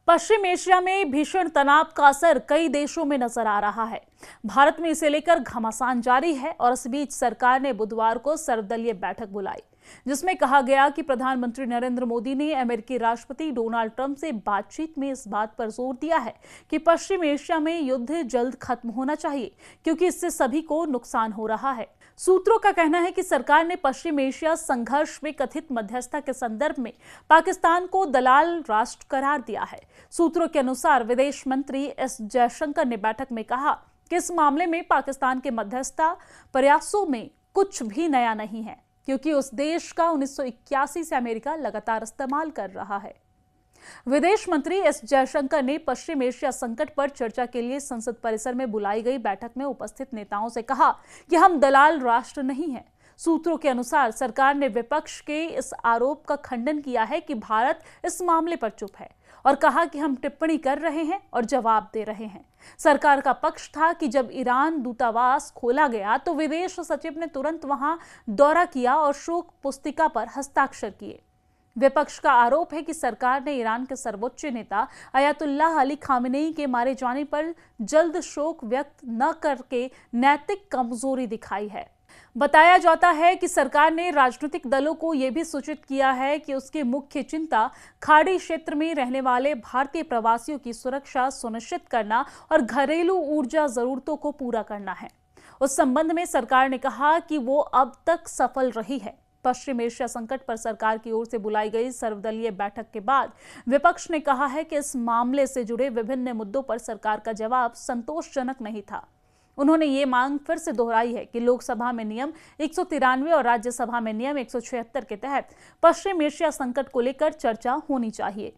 पश्चिम Asia में भीषण तनाव का असर कई देशों में नजर आ रहा है। भारत में इसे लेकर घमासान जारी है और इस बीच सरकार ने बुधवार को सर्वदलीय बैठक बुलाई, जिसमें कहा गया कि प्रधानमंत्री नरेंद्र मोदी ने अमेरिकी राष्ट्रपति डोनाल्ड ट्रंप से बातचीत में इस बात पर जोर दिया है कि पश्चिम एशिया में युद्ध जल्द खत्म होना चाहिए, क्योंकि इससे सभी को नुकसान हो रहा है। सूत्रों का कहना है कि सरकार ने पश्चिम एशिया संघर्ष में कथित मध्यस्थता के संदर्भ में पाकिस्तान को दलाल राष्ट्र करार दिया है। सूत्रों के अनुसार विदेश मंत्री एस जयशंकर ने बैठक में कहा कि इस मामले में पाकिस्तान के मध्यस्थता प्रयासों में कुछ भी नया नहीं है, क्योंकि उस देश का 1981 से अमेरिका लगातार इस्तेमाल कर रहा है। विदेश मंत्री एस जयशंकर ने पश्चिम एशिया संकट पर चर्चा के लिए संसद परिसर में बुलाई गई बैठक में उपस्थित नेताओं से कहा कि हम दलाल राष्ट्र नहीं हैं। सूत्रों के अनुसार सरकार ने विपक्ष के इस आरोप का खंडन किया है कि भारत इस मामले पर चुप है और कहा कि हम टिप्पणी कर रहे हैं और जवाब दे रहे हैं। सरकार का पक्ष था कि जब ईरान दूतावास खोला गया तो विदेश सचिव ने तुरंत वहां दौरा किया और शोक पुस्तिका पर हस्ताक्षर किए। विपक्ष का आरोप है कि सरकार ने ईरान के सर्वोच्च नेता अयातुल्लाह अली खामेनेई के मारे जाने पर जल्द शोक व्यक्त न करके नैतिक कमजोरी दिखाई है। बताया जाता है कि सरकार ने राजनीतिक दलों को यह भी सूचित किया है कि उसकी मुख्य चिंता खाड़ी क्षेत्र में रहने वाले भारतीय प्रवासियों की सुरक्षा सुनिश्चित करना और घरेलू ऊर्जा जरूरतों को पूरा करना है। उस संबंध में सरकार ने कहा कि वो अब तक सफल रही है। पश्चिम एशिया संकट पर सरकार की ओर से बुलाई गई सर्वदलीय बैठक के बाद विपक्ष ने कहा है कि इस मामले से जुड़े विभिन्न मुद्दों पर सरकार का जवाब संतोषजनक नहीं था। उन्होंने ये मांग फिर से दोहराई है कि लोकसभा में नियम 193 और राज्यसभा में नियम 176 के तहत पश्चिम एशिया संकट को लेकर चर्चा होनी चाहिए।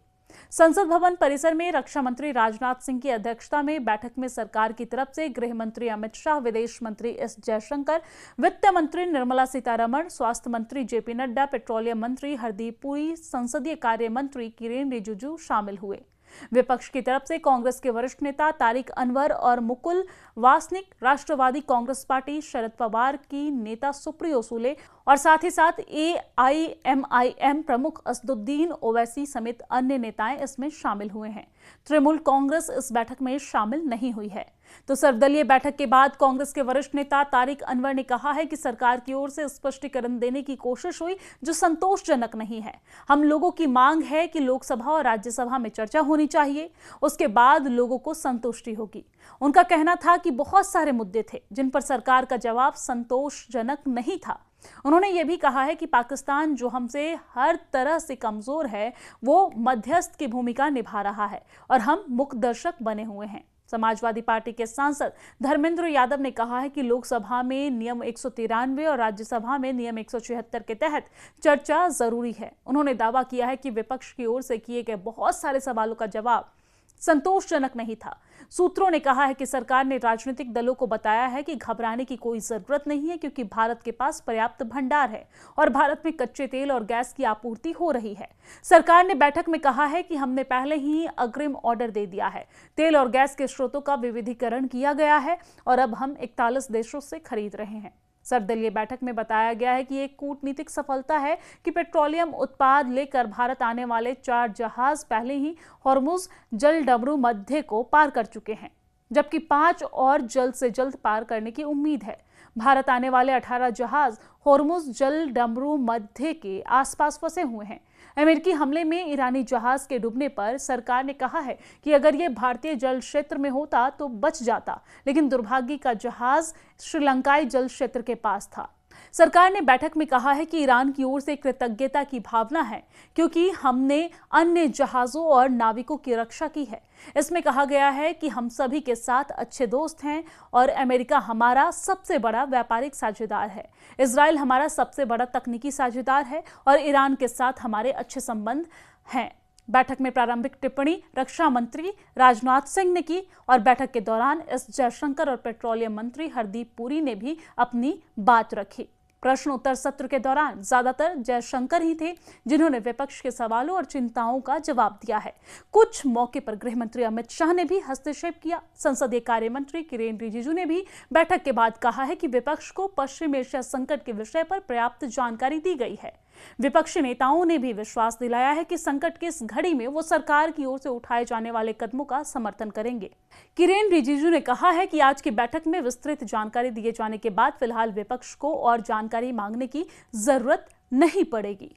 संसद भवन परिसर में रक्षा मंत्री राजनाथ सिंह की अध्यक्षता में बैठक में सरकार की तरफ से गृह मंत्री अमित शाह, विदेश मंत्री एस जयशंकर, वित्त मंत्री निर्मला सीतारमण, स्वास्थ्य मंत्री जेपी नड्डा, पेट्रोलियम मंत्री हरदीप पुरी, संसदीय कार्य मंत्री किरेन रिजिजू शामिल हुए। विपक्ष की तरफ से कांग्रेस के वरिष्ठ नेता तारिक अनवर और मुकुल वासनिक, राष्ट्रवादी कांग्रेस पार्टी शरद पवार की नेता सुप्रियो सुले और साथ ही साथ AIMIM प्रमुख असदुद्दीन ओवैसी समेत अन्य नेताएं इसमें शामिल हुए हैं। तृणमूल कांग्रेस इस बैठक में शामिल नहीं हुई है। तो सर्वदलीय बैठक के बाद कांग्रेस के वरिष्ठ नेता तारिक अनवर ने कहा है कि सरकार की ओर से स्पष्टीकरण देने की कोशिश हुई जो संतोषजनक नहीं है। हम लोगों की मांग है कि लोकसभा और राज्यसभा में चर्चा होनी चाहिए, उसके बाद लोगों को संतुष्टि होगी। उनका कहना था कि बहुत सारे मुद्दे थे जिन पर सरकार का जवाब संतोषजनक नहीं था। उन्होंने ये भी कहा है कि पाकिस्तान, जो हमसे हर तरह से कमजोर है, वो मध्यस्थ की भूमिका निभा रहा है और हम मुख्य दर्शक बने हुए हैं। समाजवादी पार्टी के सांसद धर्मेंद्र यादव ने कहा है कि लोकसभा में नियम 193 और राज्यसभा में नियम 176 के तहत चर्चा जरूरी है। उन्होंने दावा किया है कि विपक्ष की ओर से किए गए बहुत सारे सवालों का जवाब संतोषजनक नहीं था। सूत्रों ने कहा है कि सरकार ने राजनीतिक दलों को बताया है कि घबराने की कोई जरूरत नहीं है, क्योंकि भारत के पास पर्याप्त भंडार है और भारत में कच्चे तेल और गैस की आपूर्ति हो रही है। सरकार ने बैठक में कहा है कि हमने पहले ही अग्रिम ऑर्डर दे दिया है। तेल और गैस के स्रोतों का विविधीकरण किया गया है और अब हम 41 देशों से खरीद रहे हैं। सर्वदलीय बैठक में बताया गया है कि एक कूटनीतिक सफलता है कि पेट्रोलियम उत्पाद लेकर भारत आने वाले 4 जहाज पहले ही हॉर्मुज जलडमरू मध्य को पार कर चुके हैं, जबकि 5 और जल्द से जल्द पार करने की उम्मीद है। भारत आने वाले 18 जहाज हॉर्मुज जलडमरू मध्य के आसपास फंसे हुए हैं। अमेरिकी हमले में ईरानी जहाज के डूबने पर सरकार ने कहा है कि अगर यह भारतीय जल क्षेत्र में होता तो बच जाता, लेकिन दुर्भाग्य का जहाज श्रीलंकाई जल क्षेत्र के पास था। सरकार ने बैठक में कहा है कि ईरान की ओर से कृतज्ञता की भावना है, क्योंकि हमने अन्य जहाजों और नाविकों की रक्षा की है। इसमें कहा गया है कि हम सभी के साथ अच्छे दोस्त हैं और अमेरिका हमारा सबसे बड़ा व्यापारिक साझेदार है, इजराइल हमारा सबसे बड़ा तकनीकी साझेदार है और ईरान के साथ हमारे अच्छे संबंध हैं। बैठक में प्रारंभिक टिप्पणी रक्षा मंत्री राजनाथ सिंह ने की और बैठक के दौरान एस जयशंकर और पेट्रोलियम मंत्री हरदीप पुरी ने भी अपनी बात रखी। प्रश्न उत्तर सत्र के दौरान ज्यादातर जयशंकर ही थे जिन्होंने विपक्ष के सवालों और चिंताओं का जवाब दिया है। कुछ मौके पर गृह मंत्री अमित शाह ने भी हस्तक्षेप किया। संसदीय कार्य मंत्री किरेन रिजिजू ने भी बैठक के बाद कहा है कि विपक्ष को पश्चिम एशिया संकट के विषय पर पर्याप्त जानकारी दी गई है। विपक्षी नेताओं ने भी विश्वास दिलाया है कि संकट की इस घड़ी में वो सरकार की ओर से उठाए जाने वाले कदमों का समर्थन करेंगे। किरेन रिजिजू ने कहा है कि आज की बैठक में विस्तृत जानकारी दिए जाने के बाद फिलहाल विपक्ष को और जानकारी मांगने की जरूरत नहीं पड़ेगी।